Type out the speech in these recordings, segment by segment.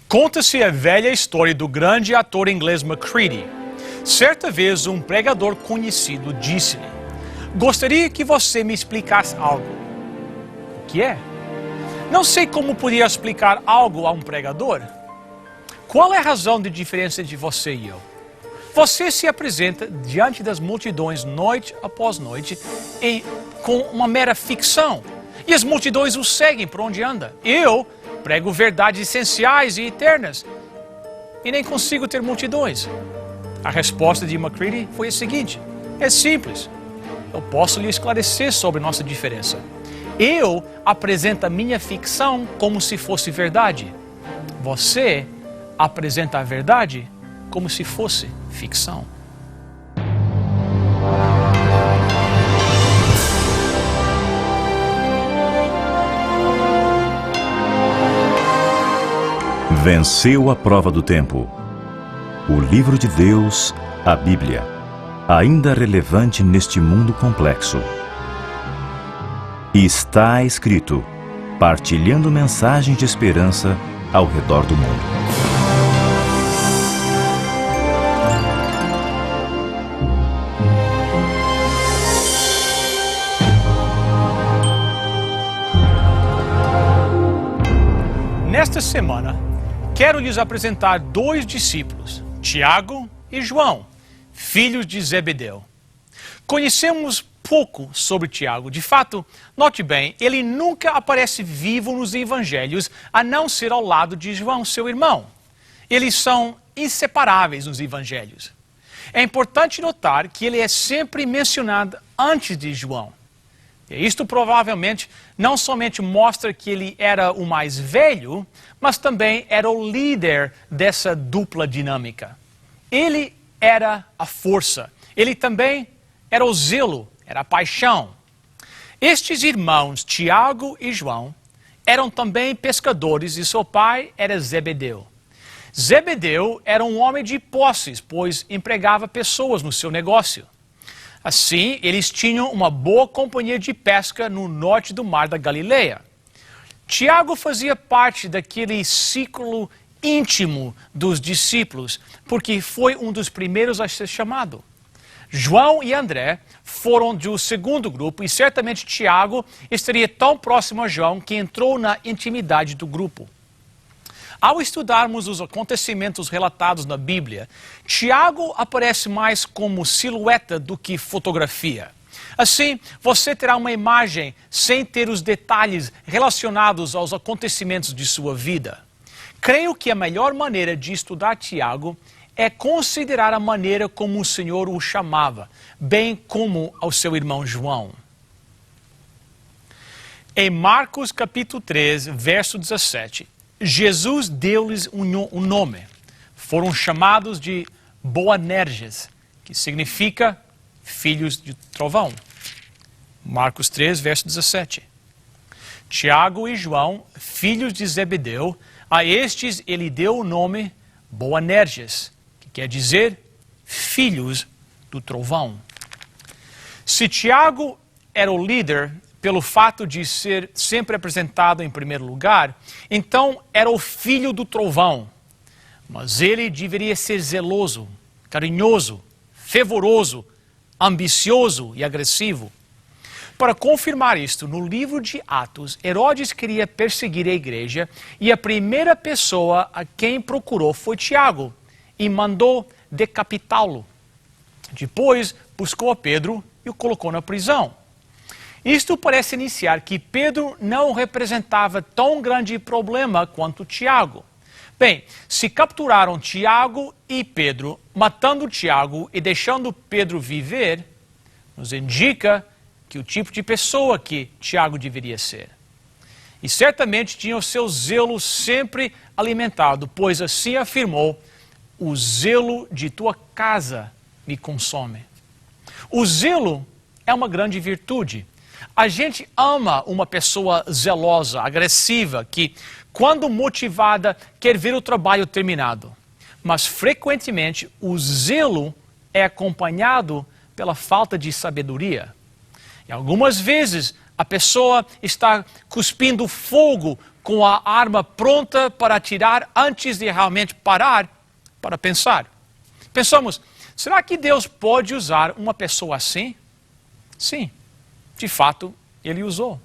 Conta-se a velha história do grande ator inglês Macready. Certa vez, um pregador conhecido disse-lhe: "Gostaria que você me explicasse algo." "O que é?" "Não sei como podia explicar algo a um pregador." "Qual é a razão de diferença entre você e eu?" "Você se apresenta diante das multidões noite após noite com uma mera ficção, e as multidões o seguem por onde anda. Eu prego verdades essenciais e eternas e nem consigo ter multidões." A resposta de Macready foi a seguinte: "É simples. Eu posso lhe esclarecer sobre nossa diferença. Eu apresento a minha ficção como se fosse verdade. Você apresenta a verdade como se fosse ficção." Venceu a prova do tempo. O livro de Deus, a Bíblia, ainda relevante neste mundo complexo. E está escrito, partilhando mensagens de esperança ao redor do mundo. Nesta semana, quero lhes apresentar dois discípulos, Tiago e João, filhos de Zebedeu. Conhecemos pouco sobre Tiago. De fato, note bem, ele nunca aparece vivo nos evangelhos, a não ser ao lado de João, seu irmão. Eles são inseparáveis nos evangelhos. É importante notar que ele é sempre mencionado antes de João. E isto provavelmente não somente mostra que ele era o mais velho, mas também era o líder dessa dupla dinâmica. Ele era a força, ele também era o zelo, era a paixão. Estes irmãos, Tiago e João, eram também pescadores e seu pai era Zebedeu. Zebedeu era um homem de posses, pois empregava pessoas no seu negócio. Assim, eles tinham uma boa companhia de pesca no norte do mar da Galileia. Tiago fazia parte daquele ciclo íntimo dos discípulos, porque foi um dos primeiros a ser chamado. João e André foram do segundo grupo e certamente Tiago estaria tão próximo a João que entrou na intimidade do grupo. Ao estudarmos os acontecimentos relatados na Bíblia, Tiago aparece mais como silhueta do que fotografia. Assim, você terá uma imagem sem ter os detalhes relacionados aos acontecimentos de sua vida. Creio que a melhor maneira de estudar Tiago é considerar a maneira como o Senhor o chamava, bem como ao seu irmão João. Em Marcos capítulo 3, verso 17, Jesus deu-lhes um nome. Foram chamados de Boanerges, que significa filhos de trovão. Marcos 3, verso 17. Tiago e João, filhos de Zebedeu, a estes ele deu o nome Boanerges, que quer dizer filhos do trovão. Se Tiago era o líder, pelo fato de ser sempre apresentado em primeiro lugar, então era o filho do trovão. Mas ele deveria ser zeloso, carinhoso, fervoroso, ambicioso e agressivo. Para confirmar isto, no livro de Atos, Herodes queria perseguir a igreja e a primeira pessoa a quem procurou foi Tiago e mandou decapitá-lo. Depois buscou a Pedro e o colocou na prisão. Isto parece iniciar que Pedro não representava tão grande problema quanto Tiago. Bem, se capturaram Tiago e Pedro, matando Tiago e deixando Pedro viver, nos indica que o tipo de pessoa que Tiago deveria ser. E certamente tinha o seu zelo sempre alimentado, pois assim afirmou: "O zelo de tua casa me consome." O zelo é uma grande virtude. A gente ama uma pessoa zelosa, agressiva, que, quando motivada, quer ver o trabalho terminado. Mas, frequentemente, o zelo é acompanhado pela falta de sabedoria. E algumas vezes, a pessoa está cuspindo fogo com a arma pronta para atirar antes de realmente parar para pensar. Pensamos, será que Deus pode usar uma pessoa assim? Sim, de fato, ele usou.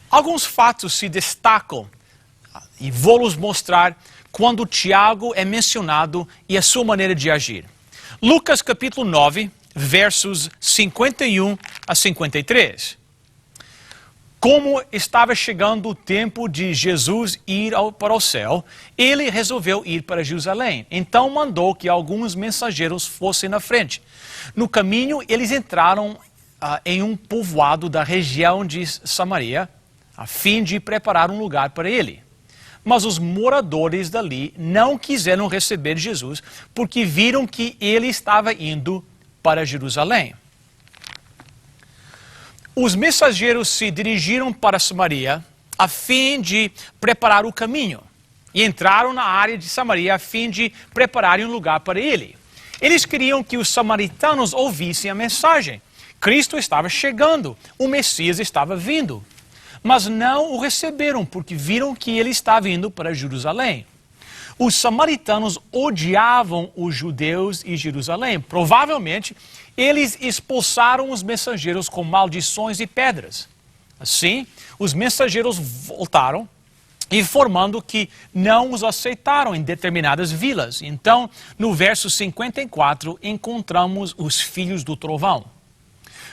Alguns fatos se destacam e vou-los mostrar quando Tiago é mencionado e a sua maneira de agir. Lucas capítulo 9, versos 51 a 53. Como estava chegando o tempo de Jesus ir para o céu, ele resolveu ir para Jerusalém. Então mandou que alguns mensageiros fossem na frente. No caminho, eles entraram em um povoado da região de Samaria, a fim de preparar um lugar para ele. Mas os moradores dali não quiseram receber Jesus, porque viram que ele estava indo para Jerusalém. Os mensageiros se dirigiram para Samaria a fim de preparar o caminho e entraram na área de Samaria a fim de prepararem um lugar para ele. Eles queriam que os samaritanos ouvissem a mensagem. Cristo estava chegando, o Messias estava vindo. Mas não o receberam porque viram que ele estava indo para Jerusalém. Os samaritanos odiavam os judeus e Jerusalém. Provavelmente, eles expulsaram os mensageiros com maldições e pedras. Assim, os mensageiros voltaram, informando que não os aceitaram em determinadas vilas. Então, no verso 54, encontramos os filhos do trovão.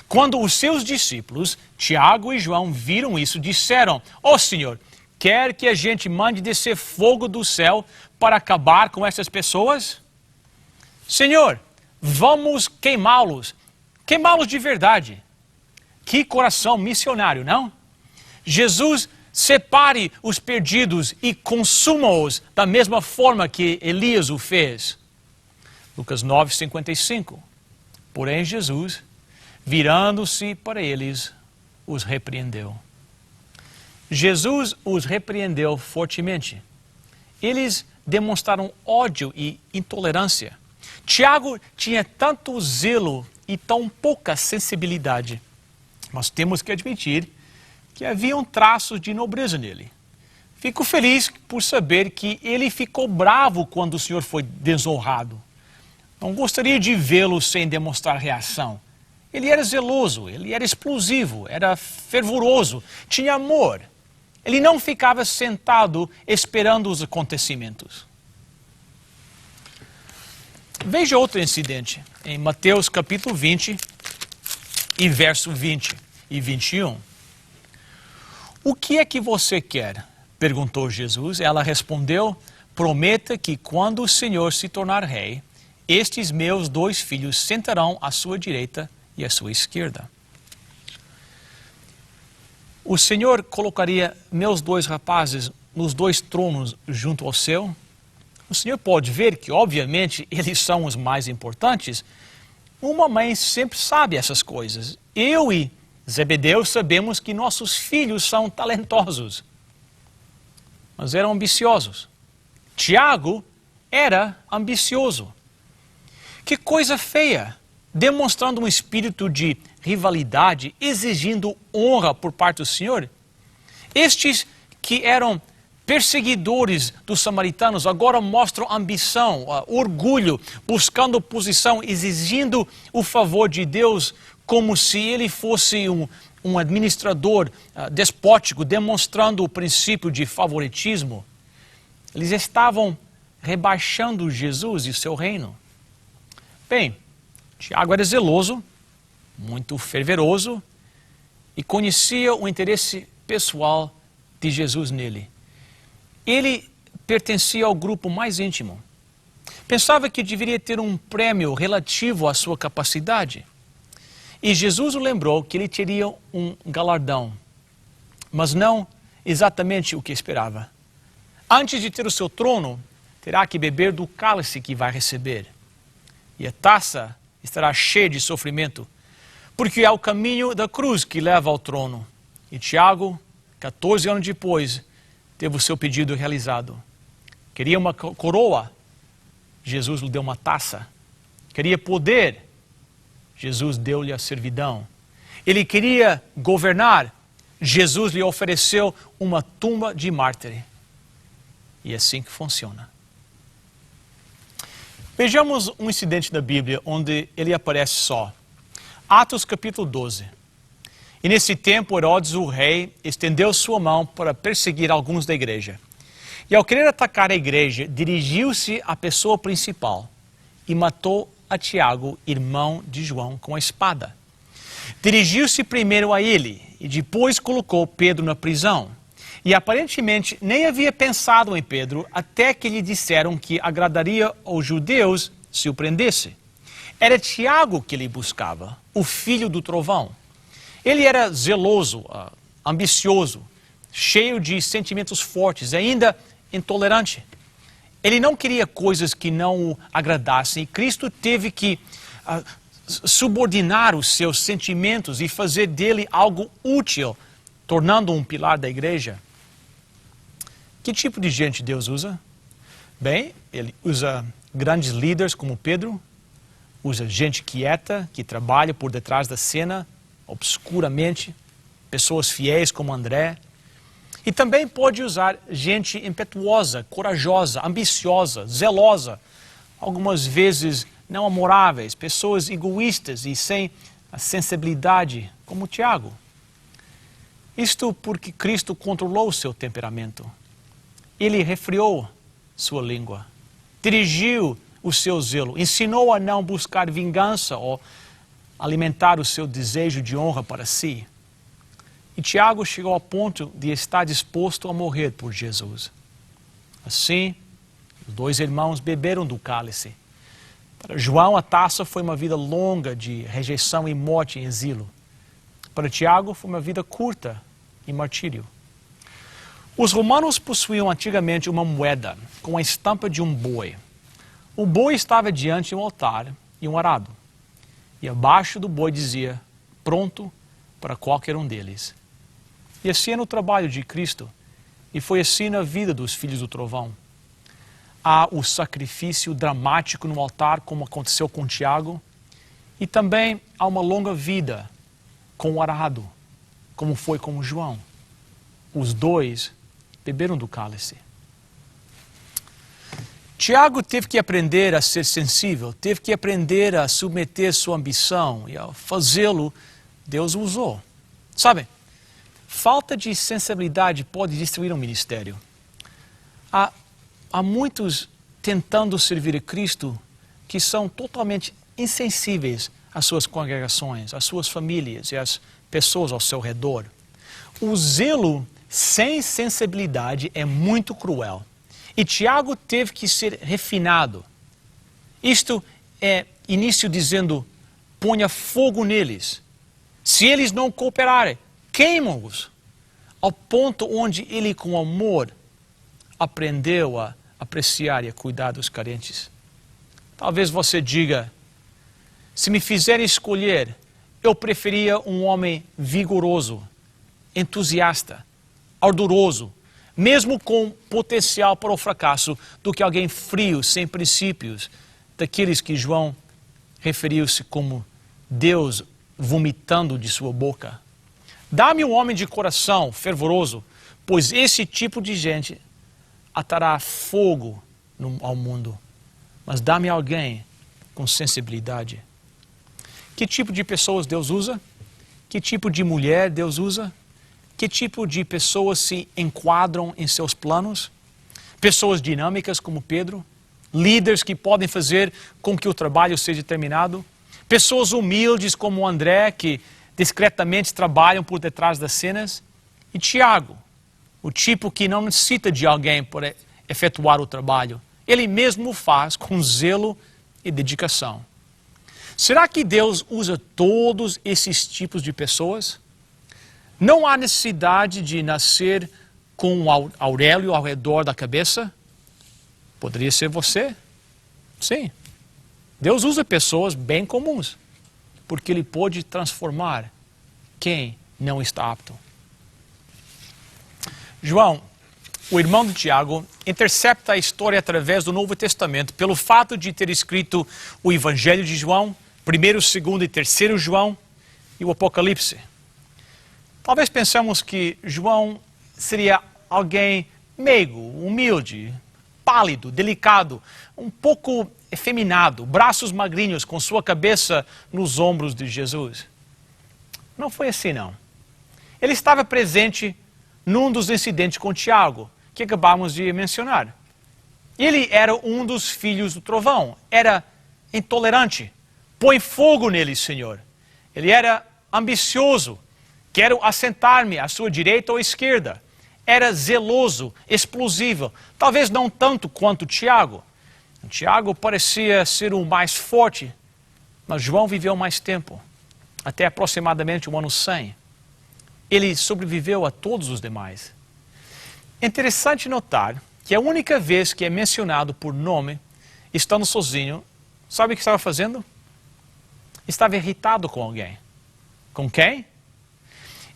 Quando os seus discípulos, Tiago e João, viram isso, disseram: "Ó Senhor, quer que a gente mande descer fogo do céu para acabar com essas pessoas?" "Senhor, vamos queimá-los de verdade." Que coração missionário, não? Jesus, separe os perdidos e consuma-os da mesma forma que Elias o fez. Lucas 9, 55. Porém Jesus, virando-se para eles, os repreendeu. Jesus os repreendeu fortemente. Eles demonstraram ódio e intolerância. Tiago tinha tanto zelo e tão pouca sensibilidade. Mas temos que admitir que haviam traços de nobreza nele. Fico feliz por saber que ele ficou bravo quando o Senhor foi desonrado. Não gostaria de vê-lo sem demonstrar reação. Ele era zeloso, ele era explosivo, era fervoroso, tinha amor. Ele não ficava sentado esperando os acontecimentos. Veja outro incidente em Mateus capítulo 20 e verso 20 e 21. "O que é que você quer?" perguntou Jesus. Ela respondeu: "Prometa que quando o Senhor se tornar rei, estes meus 2 filhos sentarão à sua direita e à sua esquerda." O Senhor colocaria meus 2 rapazes nos 2 tronos junto ao seu? O Senhor pode ver que, obviamente, eles são os mais importantes. Uma mãe sempre sabe essas coisas. Eu e Zebedeu sabemos que nossos filhos são talentosos, mas eram ambiciosos. Tiago era ambicioso. Que coisa feia, demonstrando um espírito de rivalidade, exigindo honra por parte do Senhor. Estes que eram perseguidores dos samaritanos agora mostram ambição, orgulho, buscando posição, exigindo o favor de Deus como se ele fosse um administrador despótico, demonstrando o princípio de favoritismo. Eles estavam rebaixando Jesus e o seu reino. Bem, Tiago era zeloso, muito fervoroso e conhecia o interesse pessoal de Jesus nele. Ele pertencia ao grupo mais íntimo. Pensava que deveria ter um prêmio relativo à sua capacidade. E Jesus o lembrou que ele teria um galardão, mas não exatamente o que esperava. Antes de ter o seu trono, terá que beber do cálice que vai receber. E a taça estará cheia de sofrimento, porque é o caminho da cruz que leva ao trono. E Tiago, 14 anos depois, teve o seu pedido realizado. Queria uma coroa, Jesus lhe deu uma taça. Queria poder, Jesus deu-lhe a servidão. Ele queria governar, Jesus lhe ofereceu uma tumba de mártir. E é assim que funciona. Vejamos um incidente da Bíblia onde ele aparece só. Atos capítulo 12. E nesse tempo Herodes o rei estendeu sua mão para perseguir alguns da igreja. E ao querer atacar a igreja, dirigiu-se à pessoa principal e matou a Tiago, irmão de João, com a espada. Dirigiu-se primeiro a ele e depois colocou Pedro na prisão. E aparentemente nem havia pensado em Pedro até que lhe disseram que agradaria aos judeus se o prendesse. Era Tiago que ele buscava, o filho do trovão. Ele era zeloso, ambicioso, cheio de sentimentos fortes, ainda intolerante. Ele não queria coisas que não o agradassem e Cristo teve que subordinar os seus sentimentos e fazer dele algo útil, tornando-o um pilar da igreja. Que tipo de gente Deus usa? Bem, ele usa grandes líderes como Pedro, usa gente quieta, que trabalha por detrás da cena, obscuramente, pessoas fiéis como André. E também pode usar gente impetuosa, corajosa, ambiciosa, zelosa, algumas vezes não amoráveis, pessoas egoístas e sem a sensibilidade, como Tiago. Isto porque Cristo controlou o seu temperamento. Ele refreou sua língua, dirigiu o seu zelo, ensinou a não buscar vingança ou alimentar o seu desejo de honra para si. E Tiago chegou ao ponto de estar disposto a morrer por Jesus. Assim, os dois irmãos beberam do cálice. Para João, a taça foi uma vida longa de rejeição e morte em exílio. Para Tiago, foi uma vida curta e martírio. Os romanos possuíam antigamente uma moeda com a estampa de um boi. O boi estava diante de um altar e um arado. E abaixo do boi dizia, pronto para qualquer um deles. E assim é no trabalho de Cristo. E foi assim na vida dos filhos do trovão. Há o sacrifício dramático no altar, como aconteceu com Tiago. E também há uma longa vida com o arado, como foi com João. Os dois beberam do cálice. Tiago teve que aprender a ser sensível, teve que aprender a submeter sua ambição e ao fazê-lo, Deus o usou. Sabe, falta de sensibilidade pode destruir um ministério. Há muitos tentando servir a Cristo que são totalmente insensíveis às suas congregações, às suas famílias e às pessoas ao seu redor. O zelo sem sensibilidade é muito cruel. E Tiago teve que ser refinado. Isto é início dizendo, ponha fogo neles. Se eles não cooperarem, queimam-os. Ao ponto onde ele, com amor, aprendeu a apreciar e a cuidar dos carentes. Talvez você diga, se me fizerem escolher, eu preferia um homem vigoroso, entusiasta, ardoroso, mesmo com potencial para o fracasso, do que alguém frio, sem princípios, daqueles que João referiu-se como Deus vomitando de sua boca. Dá-me um homem de coração fervoroso, pois esse tipo de gente atará fogo ao mundo. Mas dá-me alguém com sensibilidade. Que tipo de pessoas Deus usa? Que tipo de mulher Deus usa? Que tipo de pessoas se enquadram em seus planos? Pessoas dinâmicas como Pedro? Líderes que podem fazer com que o trabalho seja terminado? Pessoas humildes como André, que discretamente trabalham por detrás das cenas? E Tiago, o tipo que não necessita de alguém para efetuar o trabalho. Ele mesmo o faz com zelo e dedicação. Será que Deus usa todos esses tipos de pessoas? Não há necessidade de nascer com um aurélio ao redor da cabeça? Poderia ser você? Sim. Deus usa pessoas bem comuns, porque Ele pode transformar quem não está apto. João, o irmão de Tiago, intercepta a história através do Novo Testamento pelo fato de ter escrito o Evangelho de João, 1º, 2º e 3º João e o Apocalipse. Talvez pensemos que João seria alguém meigo, humilde, pálido, delicado, um pouco efeminado, braços magrinhos, com sua cabeça nos ombros de Jesus. Não foi assim, não. Ele estava presente num dos incidentes com Tiago, que acabamos de mencionar. Ele era um dos filhos do trovão, era intolerante. Põe fogo nele, Senhor. Ele era ambicioso. Quero assentar-me à sua direita ou esquerda. Era zeloso, explosivo. Talvez não tanto quanto Tiago. Tiago parecia ser o mais forte, mas João viveu mais tempo, até aproximadamente o ano 100. Ele sobreviveu a todos os demais. É interessante notar que a única vez que é mencionado por nome, estando sozinho, sabe o que estava fazendo? Estava irritado com alguém. Com quem?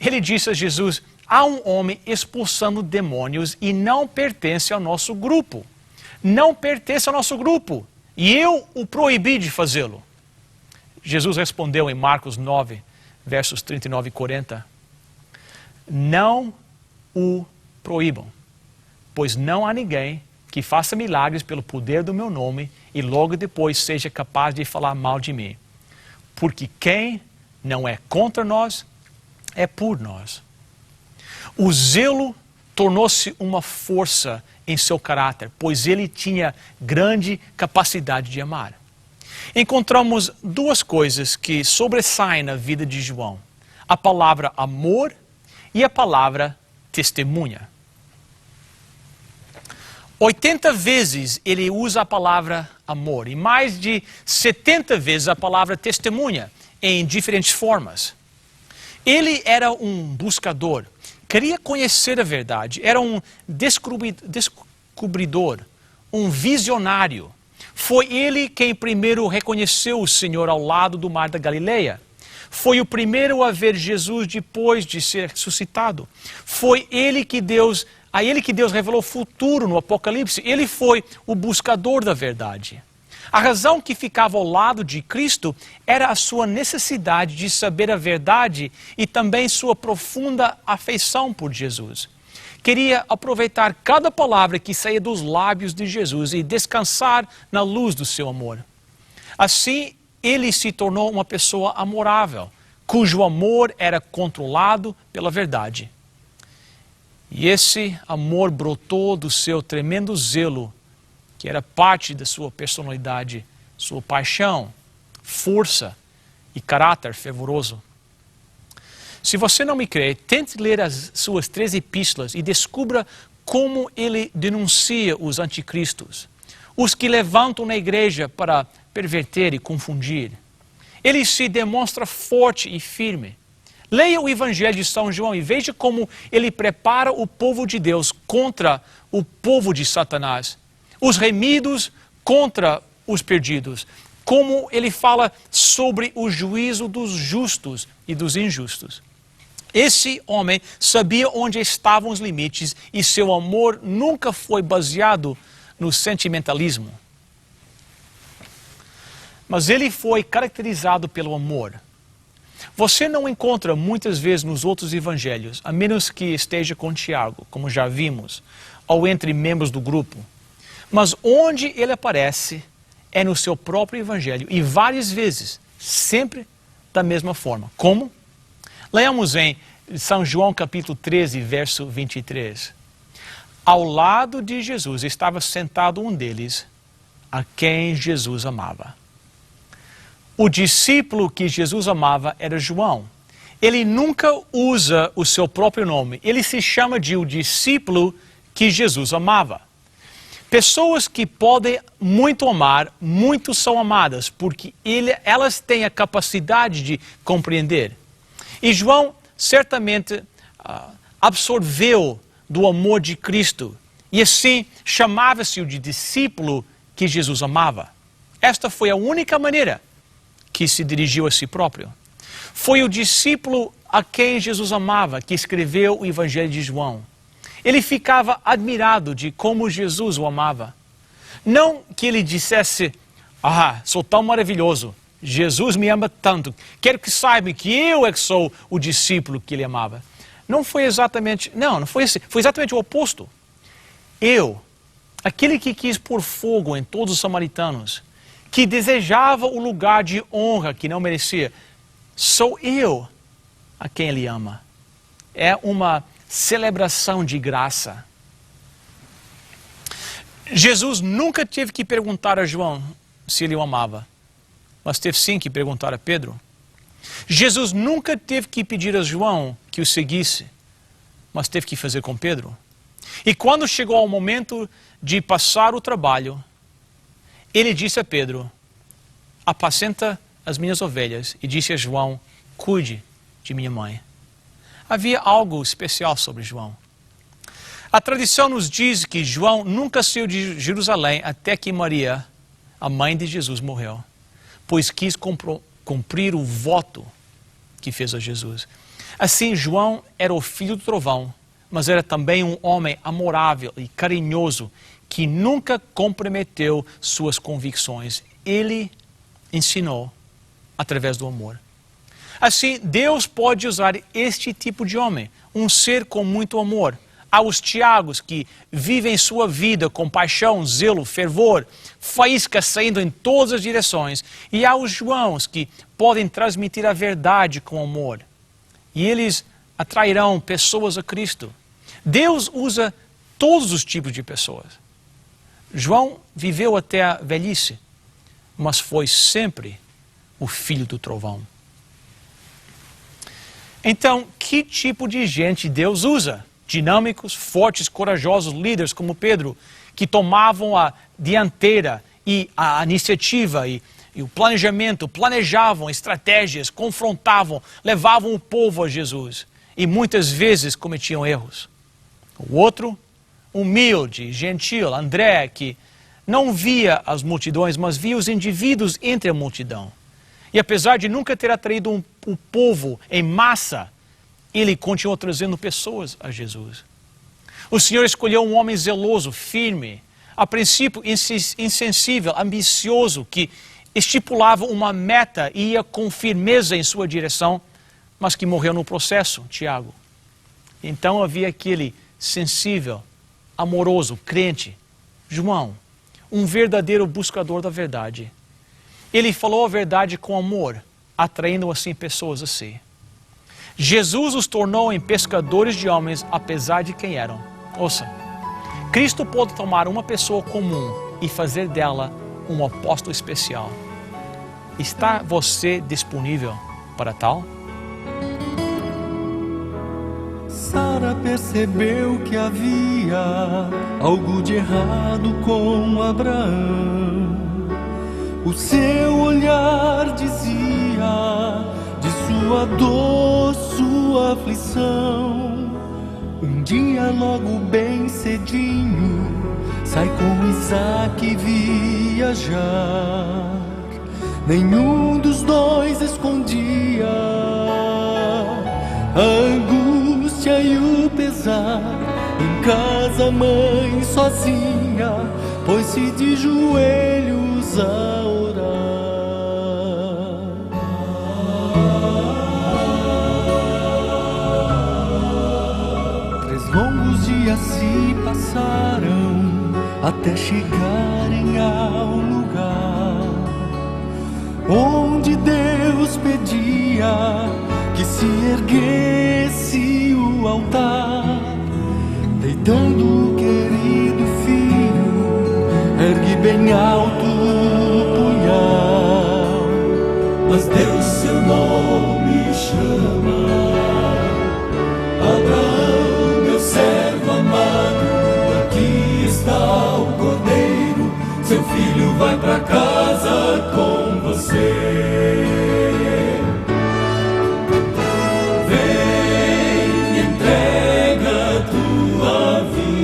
Ele disse a Jesus: há um homem expulsando demônios e não pertence ao nosso grupo. Não pertence ao nosso grupo. E eu o proibi de fazê-lo. Jesus respondeu em Marcos 9, versos 39 e 40. Não o proíbam, pois não há ninguém que faça milagres pelo poder do meu nome e logo depois seja capaz de falar mal de mim. Porque quem não é contra nós, é por nós. O zelo tornou-se uma força em seu caráter, pois ele tinha grande capacidade de amar. Encontramos duas coisas que sobressaem na vida de João: a palavra amor e a palavra testemunha. 80 vezes ele usa a palavra amor e mais de 70 vezes a palavra testemunha em diferentes formas. Ele era um buscador, queria conhecer a verdade, era um descobridor, um visionário. Foi ele quem primeiro reconheceu o Senhor ao lado do mar da Galileia. Foi o primeiro a ver Jesus depois de ser ressuscitado. Foi ele que Deus revelou o futuro no Apocalipse. Ele foi o buscador da verdade. A razão que ficava ao lado de Cristo era a sua necessidade de saber a verdade e também sua profunda afeição por Jesus. Queria aproveitar cada palavra que saía dos lábios de Jesus e descansar na luz do seu amor. Assim, ele se tornou uma pessoa amorável, cujo amor era controlado pela verdade. E esse amor brotou do seu tremendo zelo, que era parte da sua personalidade, sua paixão, força e caráter fervoroso. Se você não me crê, tente ler as suas 3 epístolas e descubra como ele denuncia os anticristos, os que levantam na igreja para perverter e confundir. Ele se demonstra forte e firme. Leia o Evangelho de São João e veja como ele prepara o povo de Deus contra o povo de Satanás, os remidos contra os perdidos, como ele fala sobre o juízo dos justos e dos injustos. Esse homem sabia onde estavam os limites e seu amor nunca foi baseado no sentimentalismo. Mas ele foi caracterizado pelo amor. Você não encontra muitas vezes nos outros evangelhos, a menos que esteja com Tiago, como já vimos, ou entre membros do grupo. Mas onde ele aparece é no seu próprio evangelho e várias vezes, sempre da mesma forma. Como? Leamos em São João capítulo 13, verso 23. Ao lado de Jesus estava sentado um deles, a quem Jesus amava. O discípulo que Jesus amava era João. Ele nunca usa o seu próprio nome. Ele se chama de o discípulo que Jesus amava. Pessoas que podem muito amar, muito são amadas, porque elas têm a capacidade de compreender. E João certamente absorveu do amor de Cristo e assim chamava-se o de discípulo que Jesus amava. Esta foi a única maneira que se dirigiu a si próprio. Foi o discípulo a quem Jesus amava que escreveu o Evangelho de João. Ele ficava admirado de como Jesus o amava. Não que ele dissesse: sou tão maravilhoso, Jesus me ama tanto, quero que saibam que eu é que sou o discípulo que ele amava. Não foi exatamente, não foi assim, foi exatamente o oposto. Eu, aquele que quis pôr fogo em todos os samaritanos, que desejava o lugar de honra que não merecia, sou eu a quem ele ama. É uma celebração de graça. Jesus nunca teve que perguntar a João se ele o amava, mas teve sim que perguntar a Pedro. Jesus nunca teve que pedir a João que o seguisse, mas teve que fazer com Pedro. E quando chegou ao momento de passar o trabalho, ele disse a Pedro: apacenta as minhas ovelhas, e disse a João: cuide de minha mãe. Havia algo especial sobre João. A tradição nos diz que João nunca saiu de Jerusalém até que Maria, a mãe de Jesus, morreu, pois quis cumprir o voto que fez a Jesus. Assim, João era o filho do trovão, mas era também um homem amorável e carinhoso, que nunca comprometeu suas convicções. Ele ensinou através do amor. Assim, Deus pode usar este tipo de homem, um ser com muito amor. Aos Tiagos, que vivem sua vida com paixão, zelo, fervor, faísca saindo em todas as direções. E aos Joãos, que podem transmitir a verdade com amor. E eles atrairão pessoas a Cristo. Deus usa todos os tipos de pessoas. João viveu até a velhice, mas foi sempre o filho do trovão. Então, que tipo de gente Deus usa? Dinâmicos, fortes, corajosos líderes como Pedro, que tomavam a dianteira e a iniciativa e o planejamento, planejavam estratégias, confrontavam, levavam o povo a Jesus e muitas vezes cometiam erros. O outro, humilde, gentil, André, que não via as multidões, mas via os indivíduos entre a multidão. E apesar de nunca ter atraído o povo em massa, ele continuou trazendo pessoas a Jesus. O Senhor escolheu um homem zeloso, firme, a princípio insensível, ambicioso, que estipulava uma meta e ia com firmeza em sua direção, mas que morreu no processo, Tiago. Então havia aquele sensível, amoroso, crente, João, um verdadeiro buscador da verdade. Ele falou a verdade com amor, atraindo assim pessoas a si. Jesus os tornou em pescadores de homens, apesar de quem eram. Ouça, Cristo pode tomar uma pessoa comum e fazer dela um apóstolo especial. Está você disponível para tal? Sara percebeu que havia algo de errado com Abraão. O seu olhar dizia de sua dor, sua aflição. Um dia logo bem cedinho sai com Isaac viajar. Nenhum dos dois escondia a angústia e o pesar. Em casa a mãe sozinha pôs-se de joelhos a orar. Longos dias se passaram até chegarem ao lugar onde Deus pedia que se erguesse o altar. Deitando o querido filho, ergue bem alto o punhal. Mas Deus seu nome chama Abraão, meu servo amado, aqui está o cordeiro, seu filho vai para casa com você. Vem, entrega tua vida.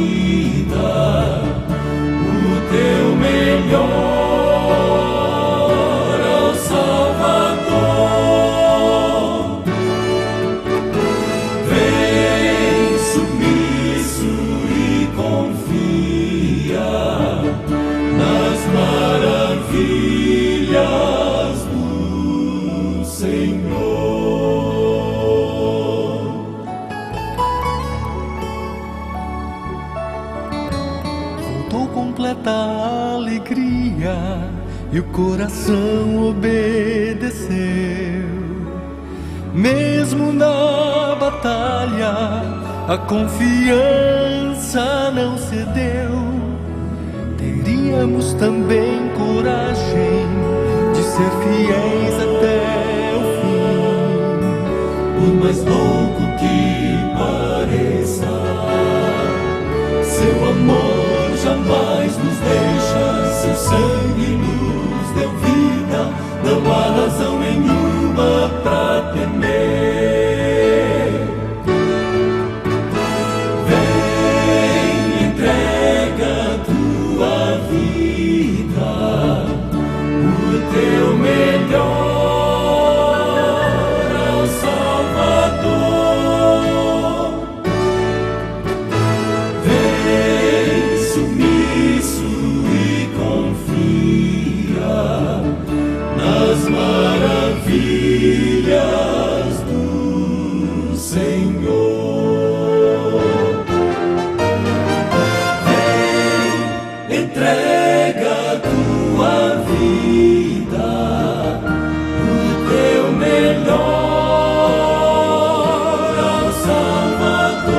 completa alegria e o coração obedeceu. Mesmo na batalha, a confiança não cedeu. Teríamos também coragem de ser fiéis até o fim. Por mais louco que pareça, seu amor jamais nos deixa. Seu sangue nos deu vida, não há razão nenhuma pra temer. Vem, entrega tua vida, o teu melhor ao Salvador. Vem, sumiço e confia nas maravilhas do Senhor. Vem, entrega tua vida, o teu melhor ao Salvador.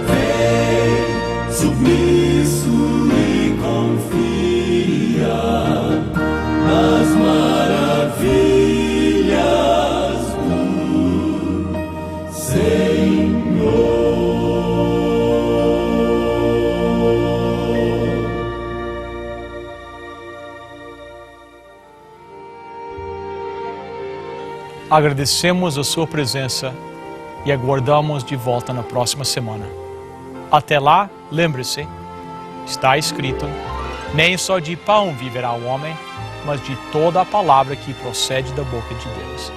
Vem, submisso e confia nas maravilhas do Senhor. Agradecemos a sua presença e aguardamos de volta na próxima semana. Até lá, lembre-se, está escrito: nem só de pão viverá o homem, mas de toda a palavra que procede da boca de Deus.